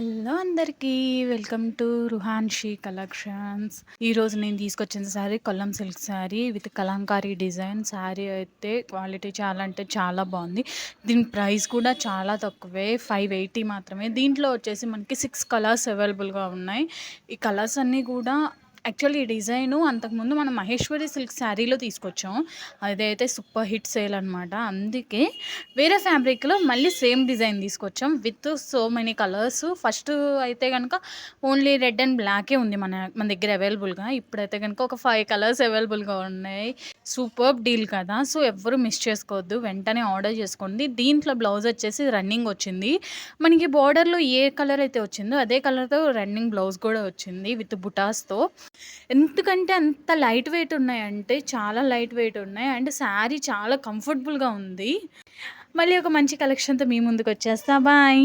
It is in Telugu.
హలో అందరికీ. Welcome to Ruhanshi collections. ఈరోజు నేను తీసుకొచ్చిన sari Kollam silk sari with Kalamkari design. Sari అయితే క్వాలిటీ చాలా అంటే చాలా బాగుంది. దీని ప్రైస్ కూడా చాలా తక్కువే, 580 మాత్రమే. దీంట్లో వచ్చేసి మనకి 6 కలర్స్ అవైలబుల్గా ఉన్నాయి. ఈ కలర్స్ అన్నీ కూడా యాక్చువల్లీ ఈ డిజైను అంతకుముందు మనం మహేశ్వరి సిల్క్ శారీలో తీసుకొచ్చాం. అదైతే సూపర్ హిట్ సేల్ అనమాట. అందుకే వేరే ఫ్యాబ్రిక్లో మళ్ళీ సేమ్ డిజైన్ తీసుకొచ్చాం with so many colours. First అయితే కనుక ఓన్లీ రెడ్ అండ్ బ్లాకే ఉంది మన దగ్గర అవైలబుల్గా. ఇప్పుడైతే కనుక ఒక 5 కలర్స్ అవైలబుల్గా ఉన్నాయి. సూపర్ డీల్ కదా, సో ఎవ్వరు మిస్ చేసుకోవద్దు, వెంటనే ఆర్డర్ చేసుకోండి. దీంట్లో బ్లౌజ్ వచ్చేసి రన్నింగ్ వచ్చింది. మనకి బార్డర్లో ఏ కలర్ అయితే వచ్చిందో అదే కలర్తో రన్నింగ్ బ్లౌజ్ కూడా వచ్చింది విత్ బుటాస్తో. ఎందుకంటే అంత లైట్ వెయిట్ ఉన్నాయంటే చాలా లైట్ వెయిట్ ఉన్నాయి, అండ్ శారీ చాలా కంఫర్టబుల్గా ఉంది. మళ్ళీ ఒక మంచి కలెక్షన్తో మీ ముందుకు వచ్చేస్తా. బాయ్.